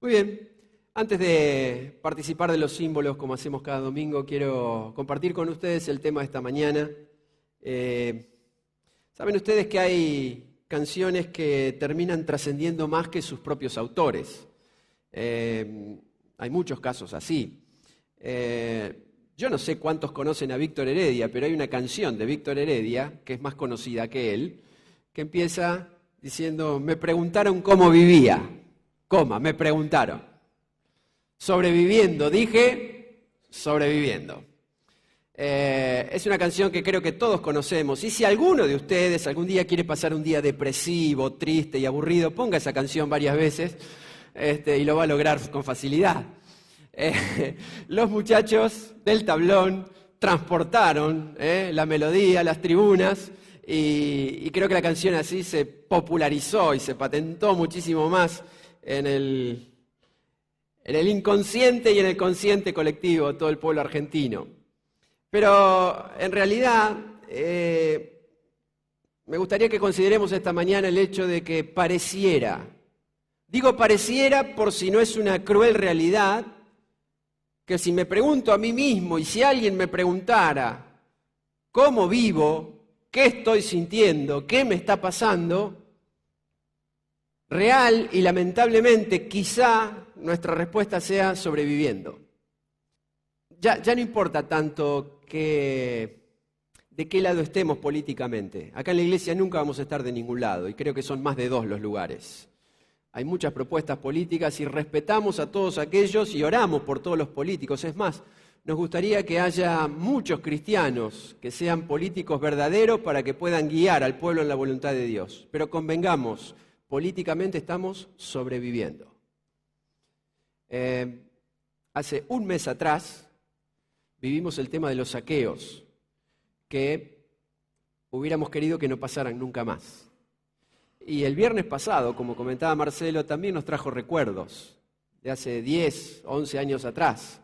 Muy bien, antes de participar de los símbolos como hacemos cada domingo, quiero compartir con ustedes el tema de esta mañana. Saben ustedes que hay canciones que terminan trascendiendo más que sus propios autores. Hay muchos casos así. Yo no sé cuántos conocen a Víctor Heredia, pero hay una canción de Víctor Heredia, que es más conocida que él, que empieza diciendo: me preguntaron cómo vivía, me preguntaron. Sobreviviendo, dije, sobreviviendo. Es una canción que creo que todos conocemos, y si alguno de ustedes algún día quiere pasar un día depresivo, triste y aburrido, ponga esa canción varias veces y lo va a lograr con facilidad. Los muchachos del tablón transportaron la melodía, las tribunas, y creo que la canción así se popularizó y se patentó muchísimo más en el inconsciente y en el consciente colectivo de todo el pueblo argentino. Pero en realidad me gustaría que consideremos esta mañana el hecho de que pareciera, digo pareciera por si no es una cruel realidad, que si me pregunto a mí mismo y si alguien me preguntara cómo vivo, qué estoy sintiendo, qué me está pasando, real y lamentablemente quizá nuestra respuesta sea sobreviviendo. Ya no importa tanto de qué lado estemos políticamente. Acá en la iglesia nunca vamos a estar de ningún lado, y creo que son más de 2 los lugares. Hay muchas propuestas políticas y respetamos a todos aquellos y oramos por todos los políticos. Es más, nos gustaría que haya muchos cristianos que sean políticos verdaderos para que puedan guiar al pueblo en la voluntad de Dios. Pero convengamos, políticamente estamos sobreviviendo. Hace un mes atrás vivimos el tema de los saqueos, que hubiéramos querido que no pasaran nunca más. Y el viernes pasado, como comentaba Marcelo, también nos trajo recuerdos de hace 10, 11 años atrás.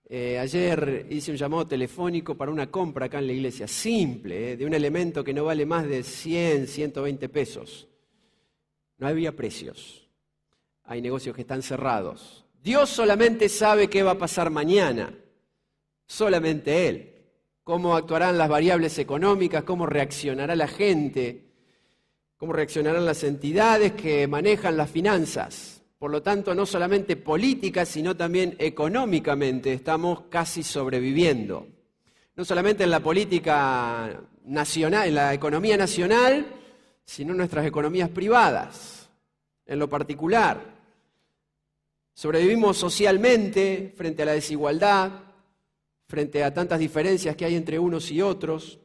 Ayer hice un llamado telefónico para una compra acá en la iglesia, simple, de un elemento que no vale más de 100, 120 pesos. No había precios. Hay negocios que están cerrados. Dios solamente sabe qué va a pasar mañana. Solamente Él. Cómo actuarán las variables económicas, cómo reaccionará la gente, cómo reaccionarán las entidades que manejan las finanzas. Por lo tanto, no solamente políticas, sino también económicamente estamos casi sobreviviendo. No solamente en la política nacional, en la economía nacional, sino en nuestras economías privadas, en lo particular. Sobrevivimos socialmente frente a la desigualdad, frente a tantas diferencias que hay entre unos y otros.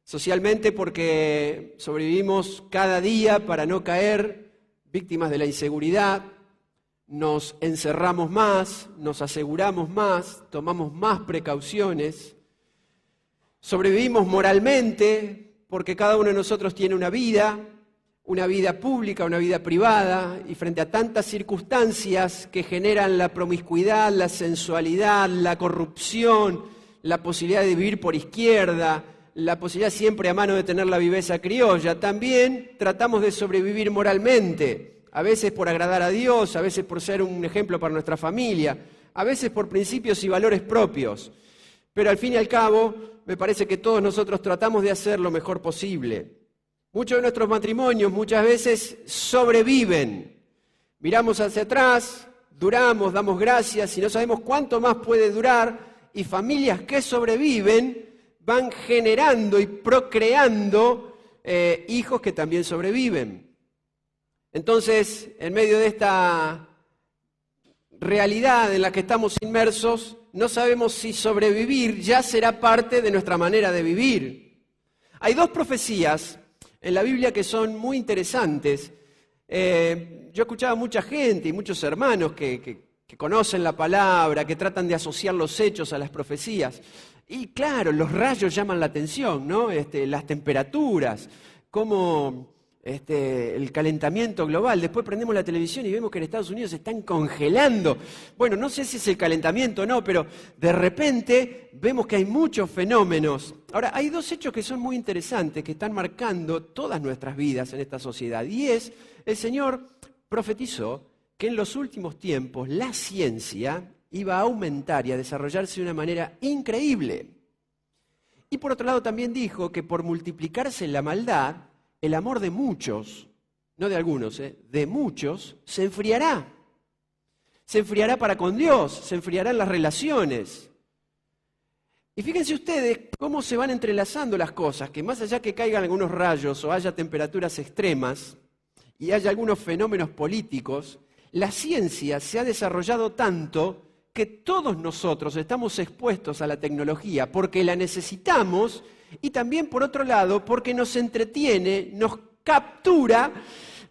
Socialmente porque sobrevivimos cada día para no caer víctimas de la inseguridad, nos encerramos más, nos aseguramos más, tomamos más precauciones. Sobrevivimos moralmente porque cada uno de nosotros tiene una vida pública, una vida privada, y frente a tantas circunstancias que generan la promiscuidad, la sensualidad, la corrupción, la posibilidad de vivir por izquierda, la posibilidad siempre a mano de tener la viveza criolla, también tratamos de sobrevivir moralmente, a veces por agradar a Dios, a veces por ser un ejemplo para nuestra familia, a veces por principios y valores propios. Pero al fin y al cabo, me parece que todos nosotros tratamos de hacer lo mejor posible. Muchos de nuestros matrimonios muchas veces sobreviven. Miramos hacia atrás, duramos, damos gracias y no sabemos cuánto más puede durar, y familias que sobreviven van generando y procreando hijos que también sobreviven. Entonces, en medio de esta realidad en la que estamos inmersos, no sabemos si sobrevivir ya será parte de nuestra manera de vivir. Hay 2 profecías en la Biblia que son muy interesantes. Yo escuchaba a mucha gente y muchos hermanos que conocen la palabra, que tratan de asociar los hechos a las profecías. Y claro, los rayos llaman la atención, ¿no? Las temperaturas, cómo el calentamiento global. Después prendemos la televisión y vemos que en Estados Unidos se están congelando. Bueno, no sé si es el calentamiento o no, pero de repente vemos que hay muchos fenómenos. Ahora, hay 2 hechos que son muy interesantes, que están marcando todas nuestras vidas en esta sociedad. Y el Señor profetizó que en los últimos tiempos la ciencia iba a aumentar y a desarrollarse de una manera increíble. Y por otro lado también dijo que por multiplicarse la maldad, el amor de muchos, no de algunos, de muchos, se enfriará. Se enfriará para con Dios, se enfriarán las relaciones. Y fíjense ustedes cómo se van entrelazando las cosas, que más allá que caigan algunos rayos o haya temperaturas extremas y haya algunos fenómenos políticos, la ciencia se ha desarrollado tanto que todos nosotros estamos expuestos a la tecnología porque la necesitamos y también, por otro lado, porque nos entretiene, nos captura,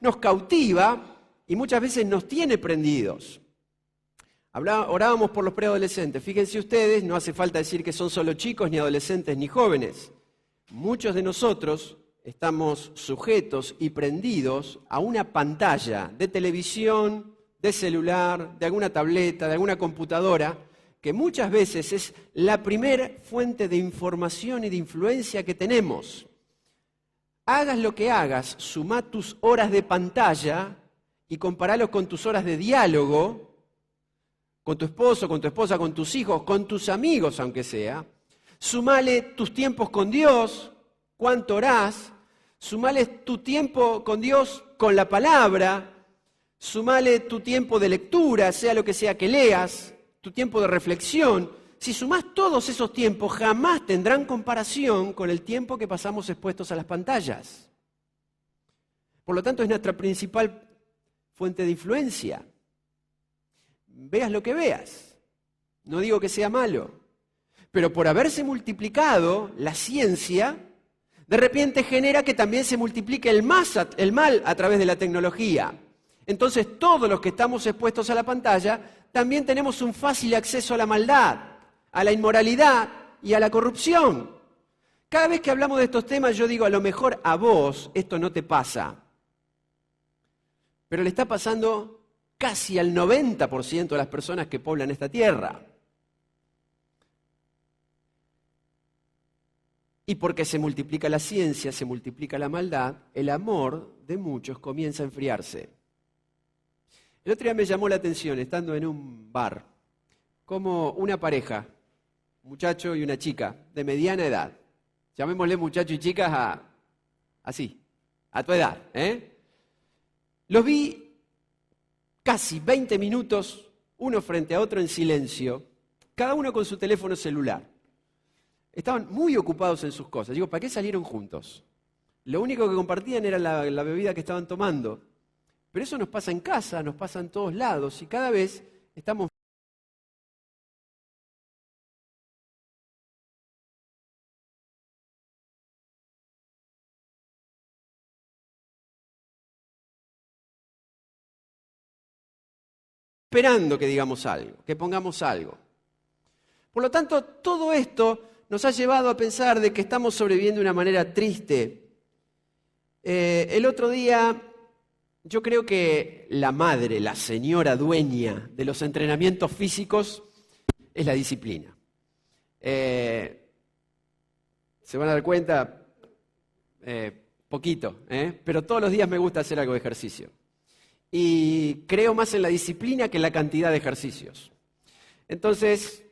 nos cautiva y muchas veces nos tiene prendidos. Orábamos por los preadolescentes. Fíjense ustedes, no hace falta decir que son solo chicos, ni adolescentes, ni jóvenes. Muchos de nosotros estamos sujetos y prendidos a una pantalla de televisión, de celular, de alguna tableta, de alguna computadora, que muchas veces es la primera fuente de información y de influencia que tenemos. Hagas lo que hagas, sumá tus horas de pantalla y comparalos con tus horas de diálogo, con tu esposo, con tu esposa, con tus hijos, con tus amigos, aunque sea. Sumale tus tiempos con Dios, cuánto orás. Sumale tu tiempo con Dios con la palabra. Sumale tu tiempo de lectura, sea lo que sea que leas, tu tiempo de reflexión. Si sumás todos esos tiempos, jamás tendrán comparación con el tiempo que pasamos expuestos a las pantallas. Por lo tanto, es nuestra principal fuente de influencia. Veas lo que veas. No digo que sea malo, pero por haberse multiplicado la ciencia, de repente genera que también se multiplique el mal a través de la tecnología. Entonces, todos los que estamos expuestos a la pantalla, también tenemos un fácil acceso a la maldad, a la inmoralidad y a la corrupción. Cada vez que hablamos de estos temas, yo digo, a lo mejor a vos esto no te pasa, pero le está pasando casi al 90% de las personas que poblan esta tierra. Y porque se multiplica la ciencia, se multiplica la maldad, el amor de muchos comienza a enfriarse. El otro día me llamó la atención, estando en un bar, como una pareja, un muchacho y una chica, de mediana edad. Llamémosle muchacho y chicas así, a tu edad. Los vi casi 20 minutos, uno frente a otro en silencio, cada uno con su teléfono celular. Estaban muy ocupados en sus cosas. Digo, ¿para qué salieron juntos? Lo único que compartían era la bebida que estaban tomando. Pero eso nos pasa en casa, nos pasa en todos lados, y cada vez estamos esperando que digamos algo, que pongamos algo. Por lo tanto, todo esto nos ha llevado a pensar de que estamos sobreviviendo de una manera triste. El otro día, yo creo que la madre, la señora dueña de los entrenamientos físicos es la disciplina. Se van a dar cuenta, poquito, pero todos los días me gusta hacer algo de ejercicio. Y creo más en la disciplina que en la cantidad de ejercicios. Entonces,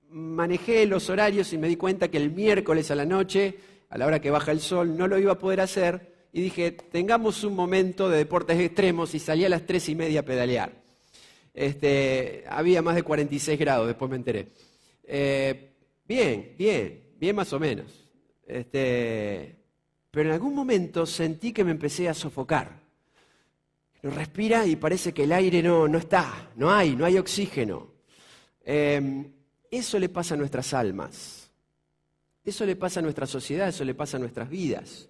manejé los horarios y me di cuenta que el miércoles a la noche, a la hora que baja el sol, no lo iba a poder hacer. Y dije, tengamos un momento de deportes extremos, y salí a las 3:30 a pedalear. Había más de 46 grados, después me enteré. Bien más o menos. Pero en algún momento sentí que me empecé a sofocar. Lo respira y parece que el aire no está, no hay oxígeno. Eso le pasa a nuestras almas, eso le pasa a nuestra sociedad, eso le pasa a nuestras vidas.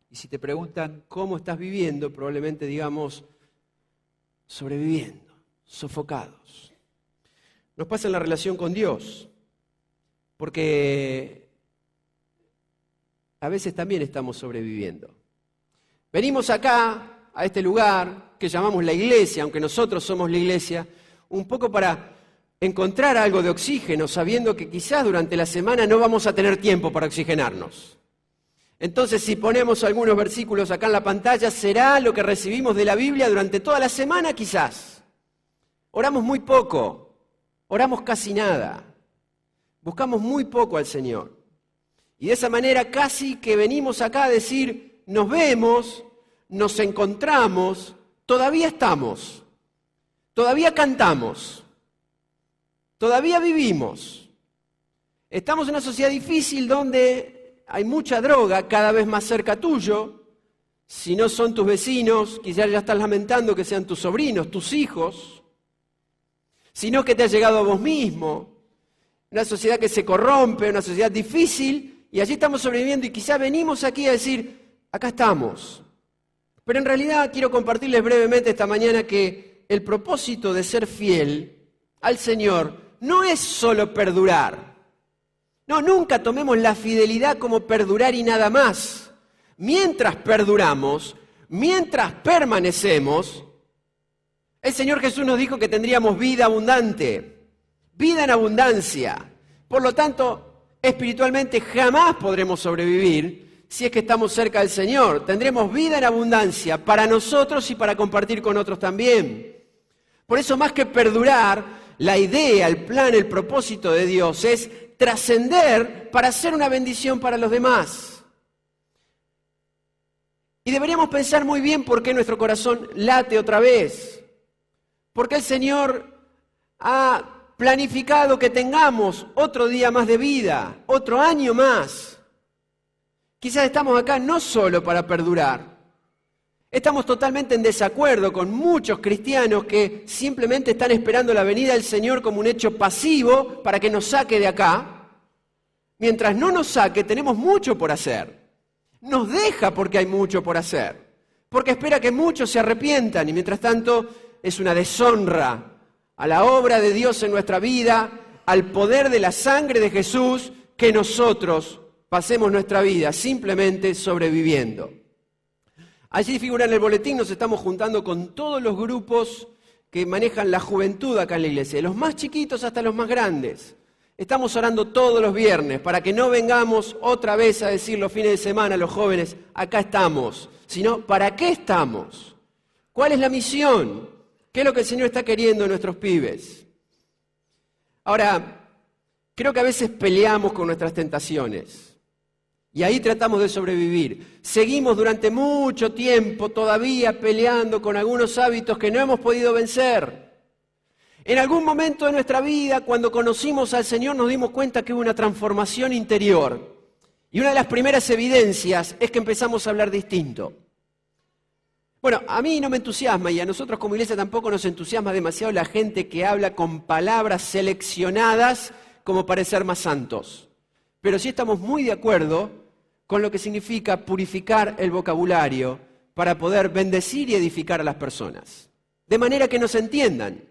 Y si te preguntan cómo estás viviendo, probablemente digamos sobreviviendo, sofocados. Nos pasa en la relación con Dios, porque a veces también estamos sobreviviendo. Venimos acá, a este lugar que llamamos la iglesia, aunque nosotros somos la iglesia, un poco para encontrar algo de oxígeno, sabiendo que quizás durante la semana no vamos a tener tiempo para oxigenarnos. Entonces, si ponemos algunos versículos acá en la pantalla, será lo que recibimos de la Biblia durante toda la semana, quizás. Oramos muy poco, oramos casi nada, buscamos muy poco al Señor. Y de esa manera casi que venimos acá a decir, nos vemos, nos encontramos, todavía estamos, todavía cantamos, todavía vivimos. Estamos en una sociedad difícil donde hay mucha droga cada vez más cerca tuyo. Si no son tus vecinos, quizás ya estás lamentando que sean tus sobrinos, tus hijos, sino que te ha llegado a vos mismo. Una sociedad que se corrompe, una sociedad difícil, y allí estamos sobreviviendo y quizás venimos aquí a decir, acá estamos. Pero en realidad quiero compartirles brevemente esta mañana que el propósito de ser fiel al Señor no es solo perdurar. No, nunca tomemos la fidelidad como perdurar y nada más. Mientras perduramos, mientras permanecemos, el Señor Jesús nos dijo que tendríamos vida abundante, vida en abundancia. Por lo tanto, espiritualmente jamás podremos sobrevivir si es que estamos cerca del Señor. Tendremos vida en abundancia para nosotros y para compartir con otros también. Por eso, más que perdurar, la idea, el plan, el propósito de Dios es trascender para ser una bendición para los demás. Y deberíamos pensar muy bien por qué nuestro corazón late otra vez. Porque el Señor ha planificado que tengamos otro día más de vida, otro año más. Quizás estamos acá no solo para perdurar. Estamos totalmente en desacuerdo con muchos cristianos que simplemente están esperando la venida del Señor como un hecho pasivo para que nos saque de acá. Mientras no nos saque, tenemos mucho por hacer. Nos deja porque hay mucho por hacer, porque espera que muchos se arrepientan y mientras tanto es una deshonra a la obra de Dios en nuestra vida, al poder de la sangre de Jesús, que nosotros pasemos nuestra vida simplemente sobreviviendo. Allí figura en el boletín, nos estamos juntando con todos los grupos que manejan la juventud acá en la iglesia, de los más chiquitos hasta los más grandes. Estamos orando todos los viernes para que no vengamos otra vez a decir los fines de semana a los jóvenes, acá estamos, sino ¿para qué estamos? ¿Cuál es la misión? ¿Qué es lo que el Señor está queriendo en nuestros pibes? Ahora, creo que a veces peleamos con nuestras tentaciones y ahí tratamos de sobrevivir. Seguimos durante mucho tiempo todavía peleando con algunos hábitos que no hemos podido vencer. En algún momento de nuestra vida, cuando conocimos al Señor, nos dimos cuenta que hubo una transformación interior. Y una de las primeras evidencias es que empezamos a hablar distinto. Bueno, a mí no me entusiasma y a nosotros como iglesia tampoco nos entusiasma demasiado la gente que habla con palabras seleccionadas como para ser más santos. Pero sí estamos muy de acuerdo con lo que significa purificar el vocabulario para poder bendecir y edificar a las personas. De manera que nos entiendan.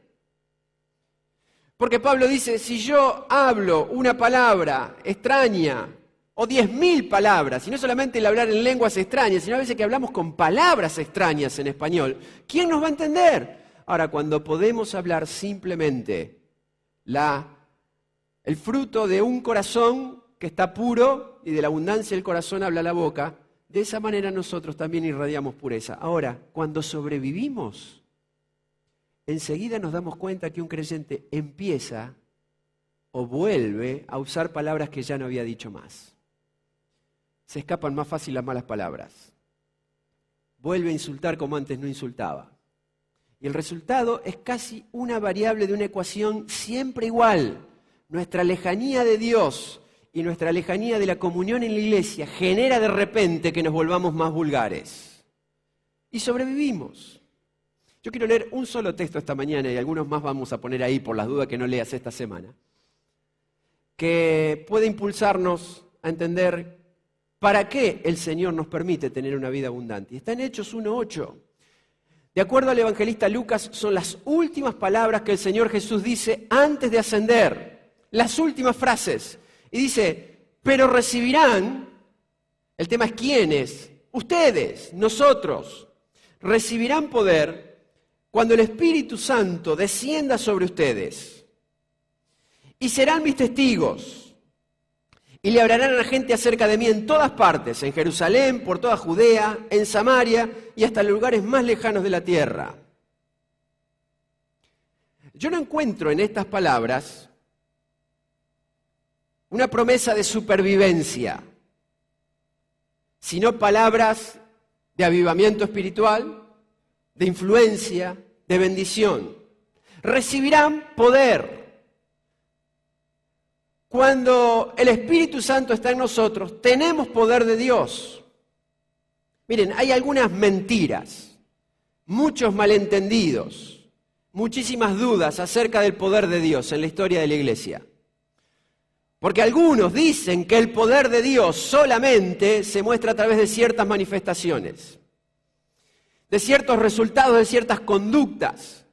Porque Pablo dice, si yo hablo una palabra extraña o 10.000 palabras, y no solamente el hablar en lenguas extrañas, sino a veces que hablamos con palabras extrañas en español, ¿quién nos va a entender? Ahora, cuando podemos hablar simplemente el fruto de un corazón que está puro y de la abundancia del corazón habla la boca, de esa manera nosotros también irradiamos pureza. Ahora, cuando sobrevivimos, enseguida nos damos cuenta que un creyente empieza o vuelve a usar palabras que ya no había dicho más. Se escapan más fácil las malas palabras. Vuelve a insultar como antes no insultaba. Y el resultado es casi una variable de una ecuación siempre igual. Nuestra lejanía de Dios y nuestra lejanía de la comunión en la iglesia genera de repente que nos volvamos más vulgares. Y sobrevivimos. Yo quiero leer un solo texto esta mañana y algunos más vamos a poner ahí por las dudas que no leas esta semana, que puede impulsarnos a entender para qué el Señor nos permite tener una vida abundante. Está en Hechos 1:8. De acuerdo al evangelista Lucas, son las últimas palabras que el Señor Jesús dice antes de ascender, las últimas frases. Y dice, pero recibirán, el tema es quiénes, ustedes, nosotros, recibirán poder cuando el Espíritu Santo descienda sobre ustedes, y serán mis testigos, y le hablarán a la gente acerca de mí en todas partes, en Jerusalén, por toda Judea, en Samaria y hasta los lugares más lejanos de la tierra. Yo no encuentro en estas palabras una promesa de supervivencia, sino palabras de avivamiento espiritual, de influencia, de bendición. Recibirán poder. Cuando el Espíritu Santo está en nosotros, tenemos poder de Dios. Miren, hay algunas mentiras, muchos malentendidos, muchísimas dudas acerca del poder de Dios en la historia de la Iglesia. Porque algunos dicen que el poder de Dios solamente se muestra a través de ciertas manifestaciones, de ciertos resultados, de ciertas conductas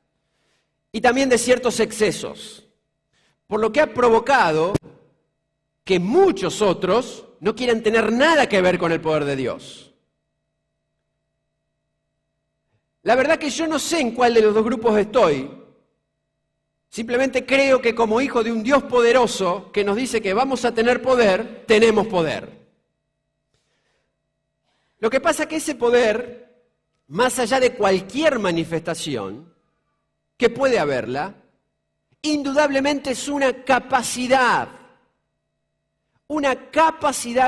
y también de ciertos excesos. Por lo que ha provocado que muchos otros no quieran tener nada que ver con el poder de Dios. La verdad que yo no sé en cuál de los dos grupos estoy. Simplemente creo que como hijo de un Dios poderoso que nos dice que vamos a tener poder, tenemos poder. Lo que pasa es que ese poder, más allá de cualquier manifestación que puede haberla, indudablemente es una capacidad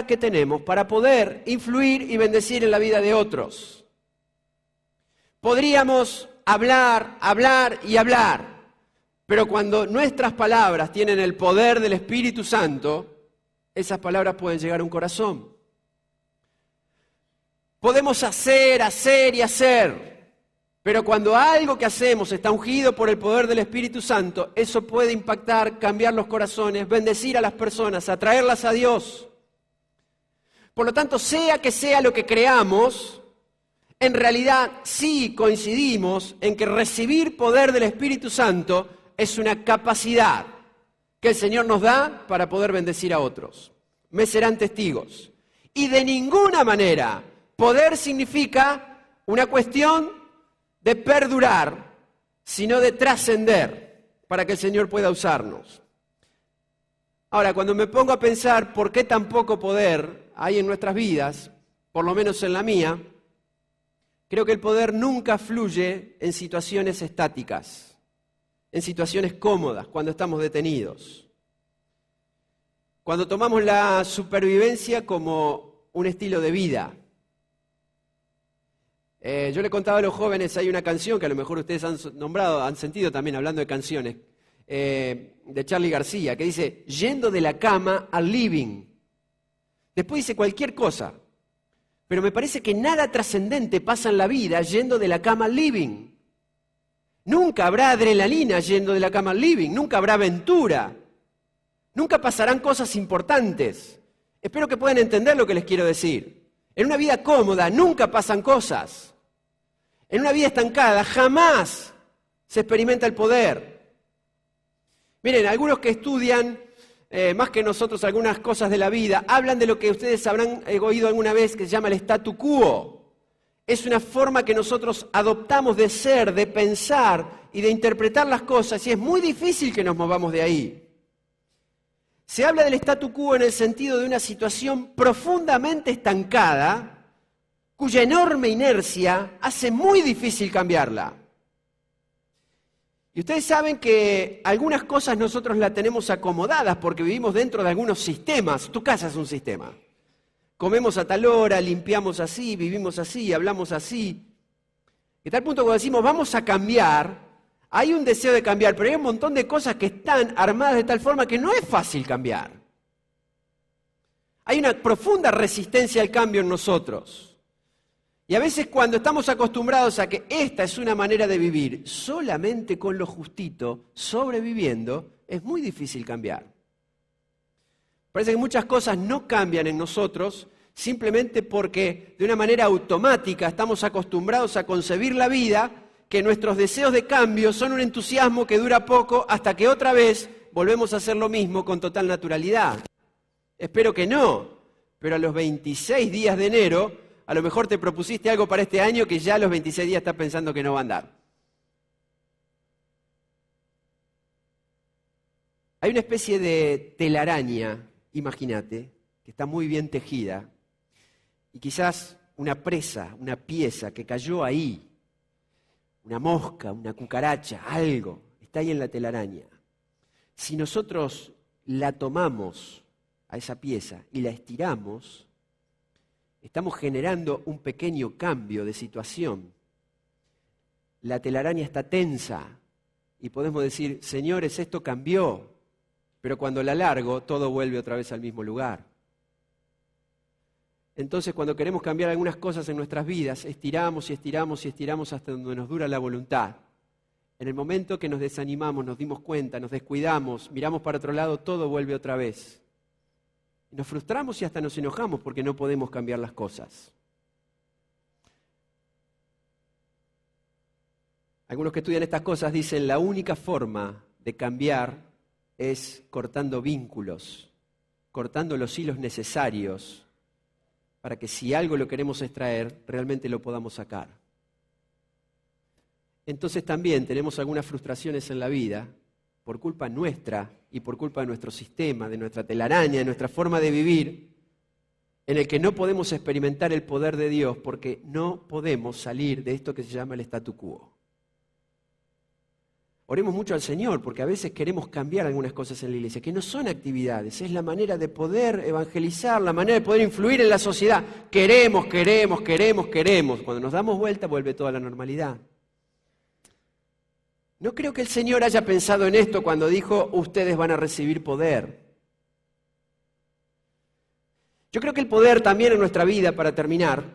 que tenemos para poder influir y bendecir en la vida de otros. Podríamos hablar y hablar, pero cuando nuestras palabras tienen el poder del Espíritu Santo, esas palabras pueden llegar a un corazón. Podemos hacer y hacer, pero cuando algo que hacemos está ungido por el poder del Espíritu Santo, eso puede impactar, cambiar los corazones, bendecir a las personas, atraerlas a Dios. Por lo tanto, sea que sea lo que creamos, en realidad sí coincidimos en que recibir poder del Espíritu Santo es una capacidad que el Señor nos da para poder bendecir a otros. Me serán testigos. Y de ninguna manera poder significa una cuestión de perdurar, sino de trascender para que el Señor pueda usarnos. Ahora, cuando me pongo a pensar por qué tan poco poder hay en nuestras vidas, por lo menos en la mía, creo que el poder nunca fluye en situaciones estáticas, en situaciones cómodas, cuando estamos detenidos. Cuando tomamos la supervivencia como un estilo de vida. Yo le contaba a los jóvenes, hay una canción que a lo mejor ustedes han nombrado, han sentido también hablando de canciones, de Charly García, que dice, yendo de la cama al living. Después dice cualquier cosa, pero me parece que nada trascendente pasa en la vida yendo de la cama al living. Nunca habrá adrenalina yendo de la cama al living, nunca habrá aventura, nunca pasarán cosas importantes. Espero que puedan entender lo que les quiero decir. En una vida cómoda nunca pasan cosas. En una vida estancada jamás se experimenta el poder. Miren, algunos que estudian, más que nosotros, algunas cosas de la vida, hablan de lo que ustedes habrán oído alguna vez que se llama el statu quo. Es una forma que nosotros adoptamos de ser, de pensar y de interpretar las cosas, y es muy difícil que nos movamos de ahí. Se habla del statu quo en el sentido de una situación profundamente estancada, cuya enorme inercia hace muy difícil cambiarla. Y ustedes saben que algunas cosas nosotros las tenemos acomodadas porque vivimos dentro de algunos sistemas. Tu casa es un sistema. Comemos a tal hora, limpiamos así, vivimos así, hablamos así. De tal punto que cuando decimos vamos a cambiar, hay un deseo de cambiar, pero hay un montón de cosas que están armadas de tal forma que no es fácil cambiar. Hay una profunda resistencia al cambio en nosotros. Y a veces cuando estamos acostumbrados a que esta es una manera de vivir solamente con lo justito, sobreviviendo, es muy difícil cambiar. Parece que muchas cosas no cambian en nosotros simplemente porque de una manera automática estamos acostumbrados a concebir la vida, que nuestros deseos de cambio son un entusiasmo que dura poco hasta que otra vez volvemos a hacer lo mismo con total naturalidad. Espero que no, pero a los 26 días de enero, a lo mejor te propusiste algo para este año que ya a los 26 días estás pensando que no va a andar. Hay una especie de telaraña, imagínate, que está muy bien tejida, y quizás una presa, una pieza que cayó ahí, una mosca, una cucaracha, algo, está ahí en la telaraña. Si nosotros la tomamos a esa pieza y la estiramos, estamos generando un pequeño cambio de situación. La telaraña está tensa y podemos decir, señores, esto cambió, pero cuando la largo, todo vuelve otra vez al mismo lugar. Entonces, cuando queremos cambiar algunas cosas en nuestras vidas, estiramos y estiramos y estiramos hasta donde nos dura la voluntad. En el momento que nos desanimamos, nos dimos cuenta, nos descuidamos, miramos para otro lado, todo vuelve otra vez. Nos frustramos y hasta nos enojamos porque no podemos cambiar las cosas. Algunos que estudian estas cosas dicen la única forma de cambiar es cortando vínculos, cortando los hilos necesarios para que si algo lo queremos extraer, realmente lo podamos sacar. Entonces también tenemos algunas frustraciones en la vida por culpa nuestra y por culpa de nuestro sistema, de nuestra telaraña, de nuestra forma de vivir, en el que no podemos experimentar el poder de Dios porque no podemos salir de esto que se llama el statu quo. Oremos mucho al Señor porque a veces queremos cambiar algunas cosas en la iglesia, que no son actividades, es la manera de poder evangelizar, la manera de poder influir en la sociedad. Queremos. Cuando nos damos vuelta vuelve toda la normalidad. No creo que el Señor haya pensado en esto cuando dijo, ustedes van a recibir poder. Yo creo que el poder también en nuestra vida, para terminar,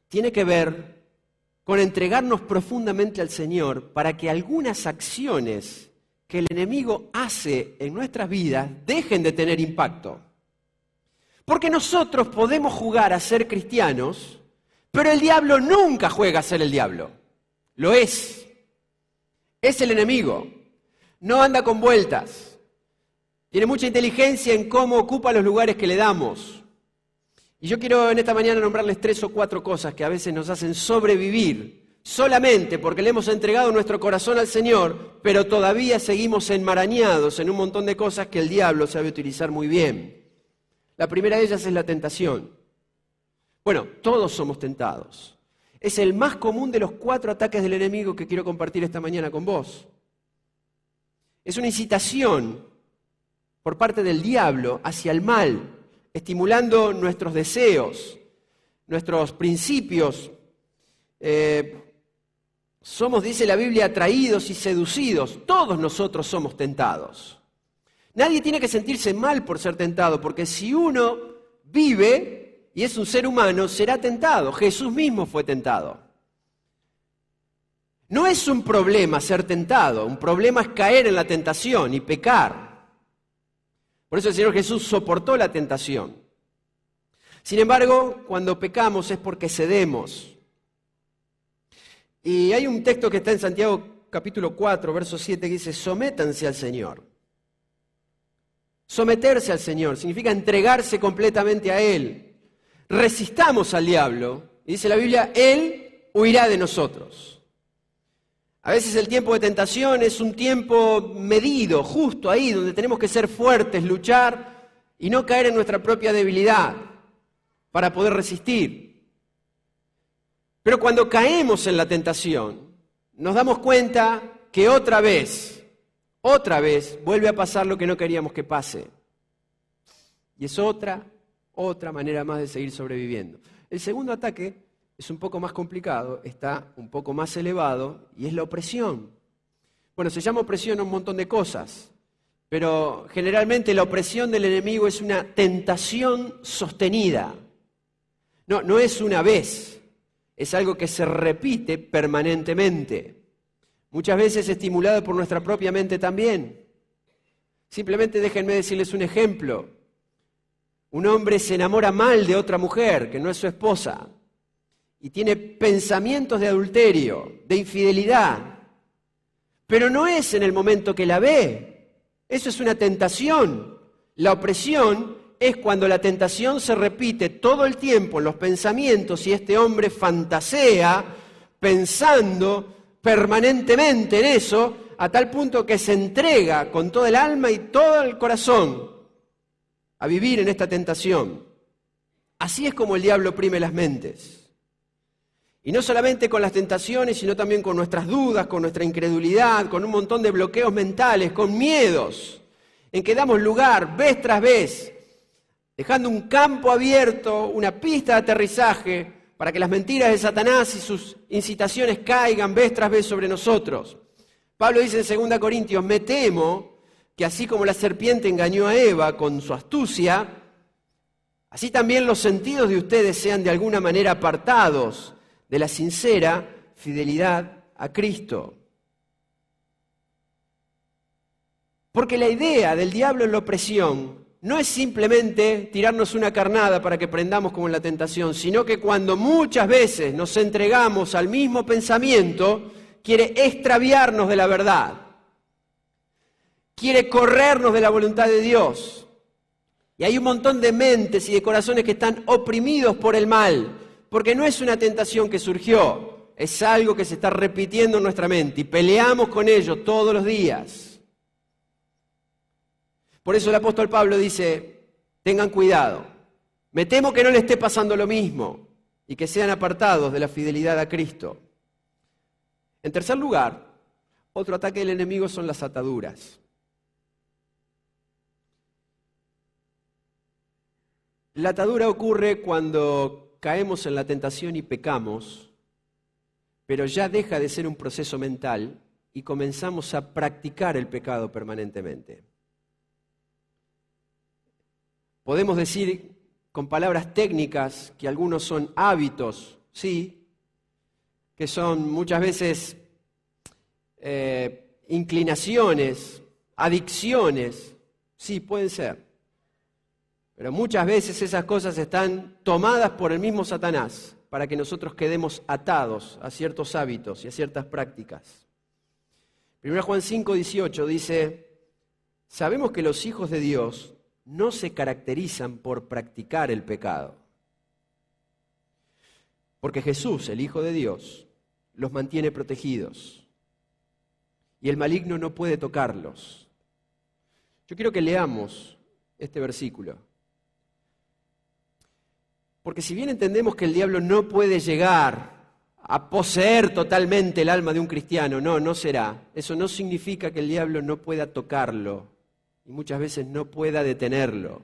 tiene que ver con entregarnos profundamente al Señor para que algunas acciones que el enemigo hace en nuestras vidas dejen de tener impacto. Porque nosotros podemos jugar a ser cristianos, pero el diablo nunca juega a ser el diablo. Lo es. Es el enemigo. No anda con vueltas. Tiene mucha inteligencia en cómo ocupa los lugares que le damos. Y yo quiero en esta mañana nombrarles 3 o 4 cosas que a veces nos hacen sobrevivir solamente porque le hemos entregado nuestro corazón al Señor, pero todavía seguimos enmarañados en un montón de cosas que el diablo sabe utilizar muy bien. La primera de ellas es la tentación. Bueno, todos somos tentados. Es el más común de los 4 ataques del enemigo que quiero compartir esta mañana con vos. Es una incitación por parte del diablo hacia el mal, estimulando nuestros deseos, nuestros principios. Somos, dice la Biblia, atraídos y seducidos. Todos nosotros somos tentados. Nadie tiene que sentirse mal por ser tentado, porque si uno vive y es un ser humano, será tentado. Jesús mismo fue tentado. No es un problema ser tentado, un problema es caer en la tentación y pecar. Por eso el Señor Jesús soportó la tentación. Sin embargo, cuando pecamos es porque cedemos. Y hay un texto que está en Santiago capítulo 4, verso 7, que dice, sométanse al Señor. Someterse al Señor significa entregarse completamente a Él. Resistamos al diablo, y dice la Biblia, Él huirá de nosotros. A veces el tiempo de tentación es un tiempo medido, justo ahí, donde tenemos que ser fuertes, luchar y no caer en nuestra propia debilidad para poder resistir. Pero cuando caemos en la tentación, nos damos cuenta que otra vez vuelve a pasar lo que no queríamos que pase. Y es otra manera más de seguir sobreviviendo. El segundo ataque es un poco más complicado, está un poco más elevado y es la opresión. Bueno, se llama opresión a un montón de cosas, pero generalmente la opresión del enemigo es una tentación sostenida. No es una vez, es algo que se repite permanentemente. Muchas veces estimulado por nuestra propia mente también. Simplemente déjenme decirles un ejemplo. Un hombre se enamora mal de otra mujer que no es su esposa y tiene pensamientos de adulterio, de infidelidad, pero no es en el momento que la ve. Eso es una tentación. La opresión es cuando la tentación se repite todo el tiempo en los pensamientos y este hombre fantasea pensando permanentemente en eso, a tal punto que se entrega con todo el alma y todo el corazón a vivir en esta tentación. Así es como el diablo oprime las mentes. Y no solamente con las tentaciones, sino también con nuestras dudas, con nuestra incredulidad, con un montón de bloqueos mentales, con miedos, en que damos lugar vez tras vez, dejando un campo abierto, una pista de aterrizaje, para que las mentiras de Satanás y sus incitaciones caigan vez tras vez sobre nosotros. Pablo dice en 2 Corintios, me temo que así como la serpiente engañó a Eva con su astucia, así también los sentidos de ustedes sean de alguna manera apartados de la sincera fidelidad a Cristo. Porque la idea del diablo en la opresión no es simplemente tirarnos una carnada para que prendamos como en la tentación, sino que cuando muchas veces nos entregamos al mismo pensamiento, quiere extraviarnos de la verdad, quiere corrernos de la voluntad de Dios. Y hay un montón de mentes y de corazones que están oprimidos por el mal, porque no es una tentación que surgió, es algo que se está repitiendo en nuestra mente y peleamos con ello todos los días. Por eso el apóstol Pablo dice, tengan cuidado, me temo que no le esté pasando lo mismo y que sean apartados de la fidelidad a Cristo. En tercer lugar, otro ataque del enemigo son las ataduras. La atadura ocurre cuando caemos en la tentación y pecamos, pero ya deja de ser un proceso mental y comenzamos a practicar el pecado permanentemente. Podemos decir con palabras técnicas que algunos son hábitos, sí, que son muchas veces inclinaciones, adicciones, sí, pueden ser. Pero muchas veces esas cosas están tomadas por el mismo Satanás para que nosotros quedemos atados a ciertos hábitos y a ciertas prácticas. 1 Juan 5:18 dice, sabemos que los hijos de Dios no se caracterizan por practicar el pecado, porque Jesús, el Hijo de Dios, los mantiene protegidos y el maligno no puede tocarlos. Yo quiero que leamos este versículo, porque si bien entendemos que el diablo no puede llegar a poseer totalmente el alma de un cristiano, no será. Eso no significa que el diablo no pueda tocarlo y muchas veces no pueda detenerlo.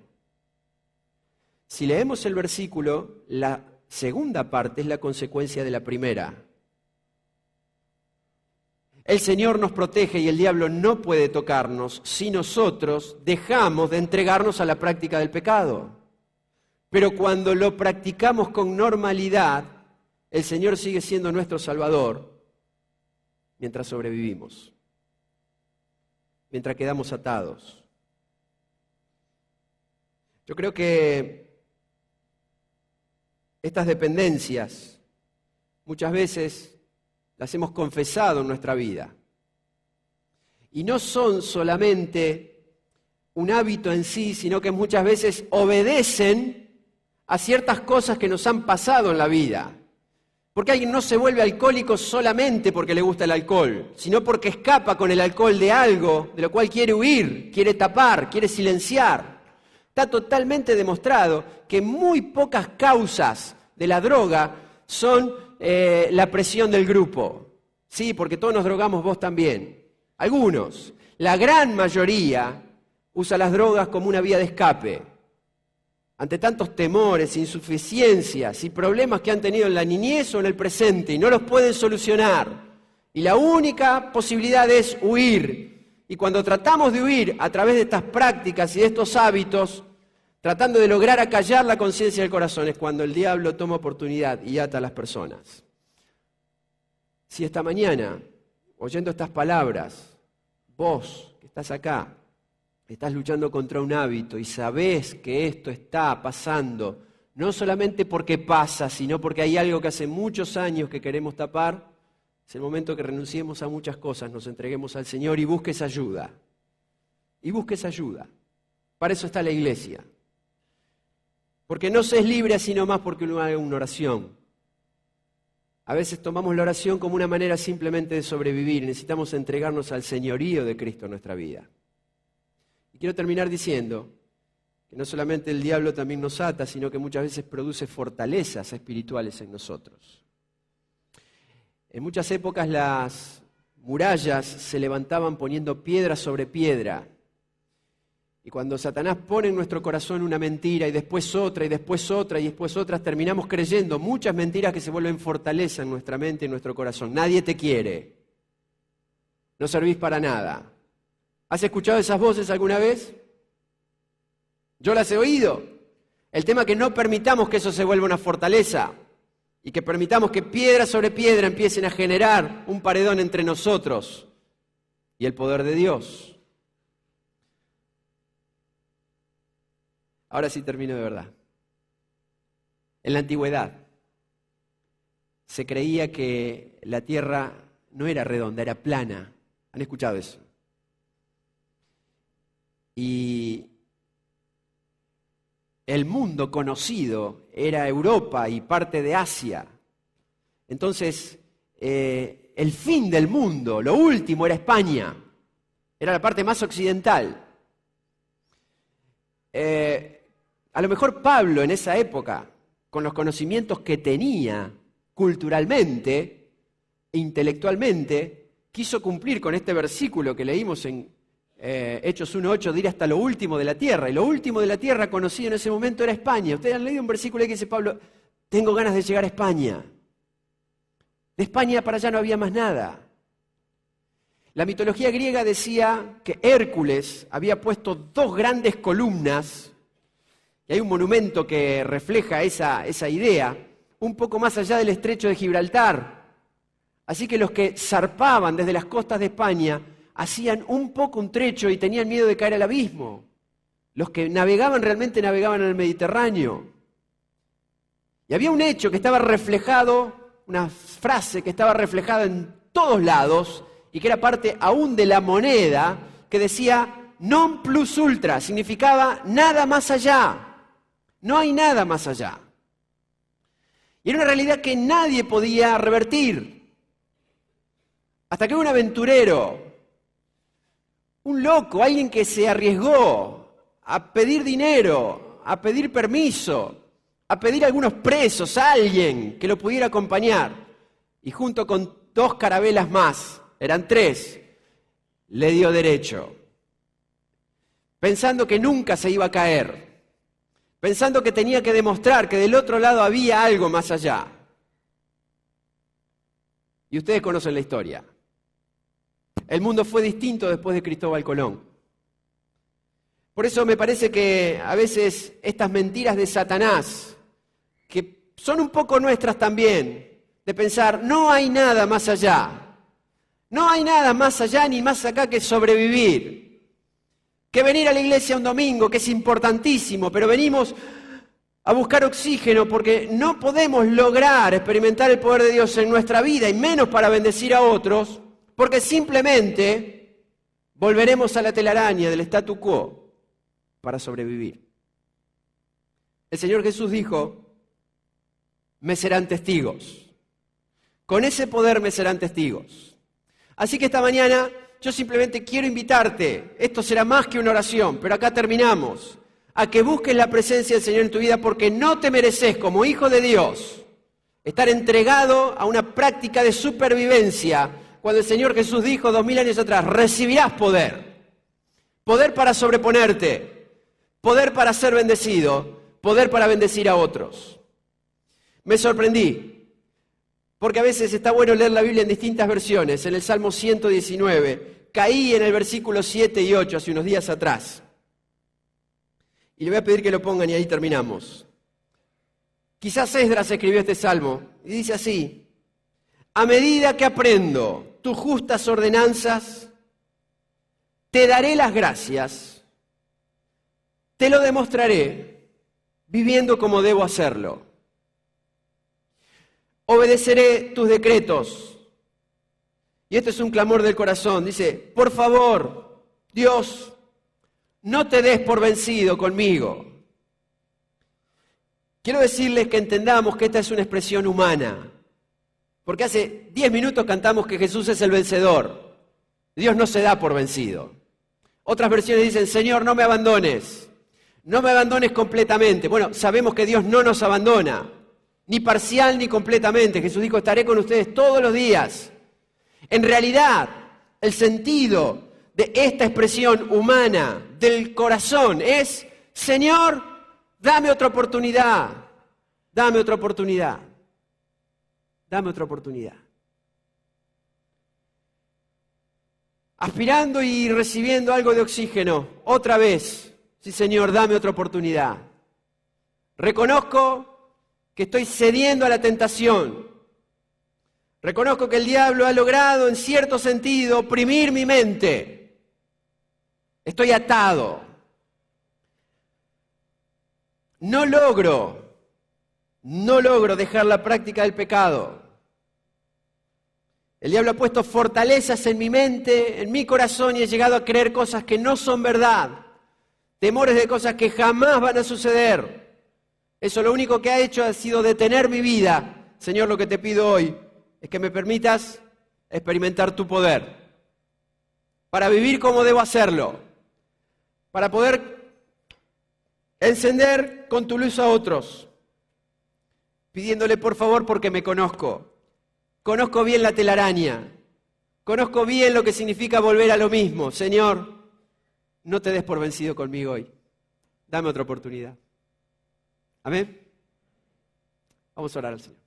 Si leemos el versículo, la segunda parte es la consecuencia de la primera. El Señor nos protege y el diablo no puede tocarnos si nosotros dejamos de entregarnos a la práctica del pecado. Pero cuando lo practicamos con normalidad, el Señor sigue siendo nuestro Salvador mientras sobrevivimos, mientras quedamos atados. Yo creo que estas dependencias muchas veces las hemos confesado en nuestra vida. Y no son solamente un hábito en sí, sino que muchas veces obedecen a ciertas cosas que nos han pasado en la vida. Porque alguien no se vuelve alcohólico solamente porque le gusta el alcohol, sino porque escapa con el alcohol de algo de lo cual quiere huir, quiere tapar, quiere silenciar. Está totalmente demostrado que muy pocas causas de la droga son la presión del grupo. Sí, porque todos nos drogamos, vos también. Algunos. La gran mayoría usa las drogas como una vía de escape. Ante tantos temores, insuficiencias y problemas que han tenido en la niñez o en el presente y no los pueden solucionar. Y la única posibilidad es huir. Y cuando tratamos de huir a través de estas prácticas y de estos hábitos, tratando de lograr acallar la conciencia del corazón, es cuando el diablo toma oportunidad y ata a las personas. Si esta mañana, oyendo estas palabras, vos que estás acá, estás luchando contra un hábito y sabés que esto está pasando, no solamente porque pasa, sino porque hay algo que hace muchos años que queremos tapar, es el momento que renunciemos a muchas cosas, nos entreguemos al Señor y busques ayuda. Y busques ayuda. Para eso está la iglesia. Porque no se es libre así nomás porque uno haga una oración. A veces tomamos la oración como una manera simplemente de sobrevivir. Necesitamos entregarnos al señorío de Cristo en nuestra vida. Y quiero terminar diciendo que no solamente el diablo también nos ata, sino que muchas veces produce fortalezas espirituales en nosotros. En muchas épocas las murallas se levantaban poniendo piedra sobre piedra. Y cuando Satanás pone en nuestro corazón una mentira y después otra y después otra y después otra, terminamos creyendo muchas mentiras que se vuelven fortaleza en nuestra mente y en nuestro corazón. Nadie te quiere. No servís para nada. ¿Has escuchado esas voces alguna vez? Yo las he oído. El tema es que no permitamos que eso se vuelva una fortaleza y que permitamos que piedra sobre piedra empiecen a generar un paredón entre nosotros y el poder de Dios. Ahora sí termino de verdad. En la antigüedad se creía que la tierra no era redonda, era plana. ¿Han escuchado eso? Y el mundo conocido era Europa y parte de Asia. Entonces, el fin del mundo, lo último, era España. Era la parte más occidental. A lo mejor Pablo en esa época, con los conocimientos que tenía culturalmente e intelectualmente, quiso cumplir con este versículo que leímos en Hechos 1:8, de ir hasta lo último de la tierra. Y lo último de la tierra conocido en ese momento era España. Ustedes han leído un versículo que dice Pablo, tengo ganas de llegar a España. De España para allá no había más nada. La mitología griega decía que Hércules había puesto 2 grandes columnas, y hay un monumento que refleja esa idea, un poco más allá del estrecho de Gibraltar. Así que los que zarpaban desde las costas de España hacían un trecho y tenían miedo de caer al abismo. Los que navegaban realmente navegaban en el Mediterráneo. Y había un hecho que estaba reflejado, una frase que estaba reflejada en todos lados y que era parte aún de la moneda, que decía non plus ultra, significaba nada más allá. No hay nada más allá. Y era una realidad que nadie podía revertir. Hasta que un aventurero, un loco, alguien que se arriesgó a pedir dinero, a pedir permiso, a pedir a algunos presos, a alguien que lo pudiera acompañar, y junto con 2 carabelas más, eran 3, le dio derecho, pensando que nunca se iba a caer, pensando que tenía que demostrar que del otro lado había algo más allá. Y ustedes conocen la historia. El mundo fue distinto después de Cristóbal Colón. Por eso me parece que a veces estas mentiras de Satanás, que son un poco nuestras también, de pensar, no hay nada más allá. No hay nada más allá ni más acá que sobrevivir. Que venir a la iglesia un domingo, que es importantísimo, pero venimos a buscar oxígeno porque no podemos lograr experimentar el poder de Dios en nuestra vida, y menos para bendecir a otros, porque simplemente volveremos a la telaraña del statu quo para sobrevivir. El Señor Jesús dijo, me serán testigos. Con ese poder me serán testigos. Así que esta mañana yo simplemente quiero invitarte, esto será más que una oración, pero acá terminamos, a que busques la presencia del Señor en tu vida, porque no te mereces, como hijo de Dios, estar entregado a una práctica de supervivencia, cuando el Señor Jesús dijo 2000 años atrás, recibirás poder. Poder para sobreponerte, poder para ser bendecido, poder para bendecir a otros. Me sorprendí, porque a veces está bueno leer la Biblia en distintas versiones. En el Salmo 119, caí en el versículo 7 y 8 hace unos días atrás. Y le voy a pedir que lo pongan y ahí terminamos. Quizás Esdras escribió este salmo y dice así, a medida que aprendo tus justas ordenanzas, te daré las gracias, te lo demostraré viviendo como debo hacerlo. Obedeceré tus decretos. Y esto es un clamor del corazón. Dice, por favor, Dios, no te des por vencido conmigo. Quiero decirles que entendamos que esta es una expresión humana. Porque hace 10 minutos cantamos que Jesús es el vencedor. Dios no se da por vencido. Otras versiones dicen, Señor, no me abandones. No me abandones completamente. Bueno, sabemos que Dios no nos abandona. ni parcial ni completamente. Jesús dijo, estaré con ustedes todos los días. En realidad, el sentido de esta expresión humana del corazón es, Señor, dame otra oportunidad, dame otra oportunidad, dame otra oportunidad. Aspirando y recibiendo algo de oxígeno, otra vez, sí Señor, dame otra oportunidad. Reconozco que estoy cediendo a la tentación. Reconozco que el diablo ha logrado, en cierto sentido, oprimir mi mente. Estoy atado. No logro dejar la práctica del pecado. El diablo ha puesto fortalezas en mi mente, en mi corazón, y he llegado a creer cosas que no son verdad. Temores de cosas que jamás van a suceder. Eso lo único que ha hecho ha sido detener mi vida. Señor, lo que te pido hoy es que me permitas experimentar tu poder para vivir como debo hacerlo, para poder encender con tu luz a otros, pidiéndole por favor porque me conozco. Conozco bien la telaraña, conozco bien lo que significa volver a lo mismo. Señor, no te des por vencido conmigo hoy. Dame otra oportunidad. Amén. Vamos a orar al Señor.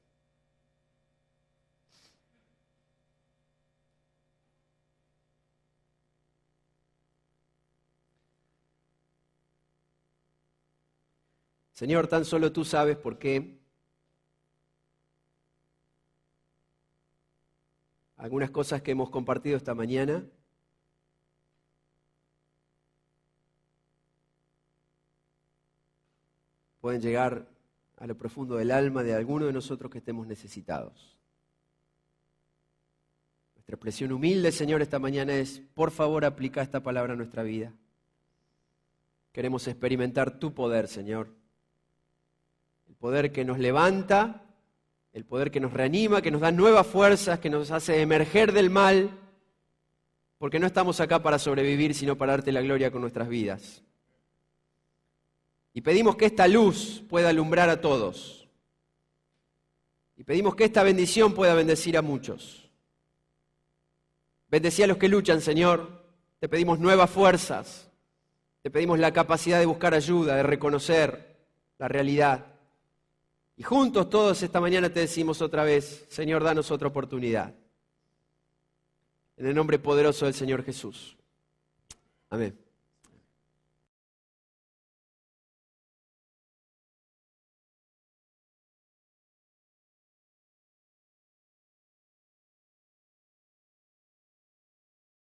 Señor, tan solo tú sabes por qué algunas cosas que hemos compartido esta mañana pueden llegar a lo profundo del alma de alguno de nosotros que estemos necesitados. Nuestra expresión humilde, Señor, esta mañana es, por favor, aplica esta palabra a nuestra vida. Queremos experimentar tu poder, Señor. El poder que nos levanta, el poder que nos reanima, que nos da nuevas fuerzas, que nos hace emerger del mal, porque no estamos acá para sobrevivir, sino para darte la gloria con nuestras vidas. Y pedimos que esta luz pueda alumbrar a todos. Y pedimos que esta bendición pueda bendecir a muchos. Bendecí a los que luchan, Señor. Te pedimos nuevas fuerzas. Te pedimos la capacidad de buscar ayuda, de reconocer la realidad. Y juntos todos esta mañana te decimos otra vez, Señor, danos otra oportunidad. En el nombre poderoso del Señor Jesús. Amén.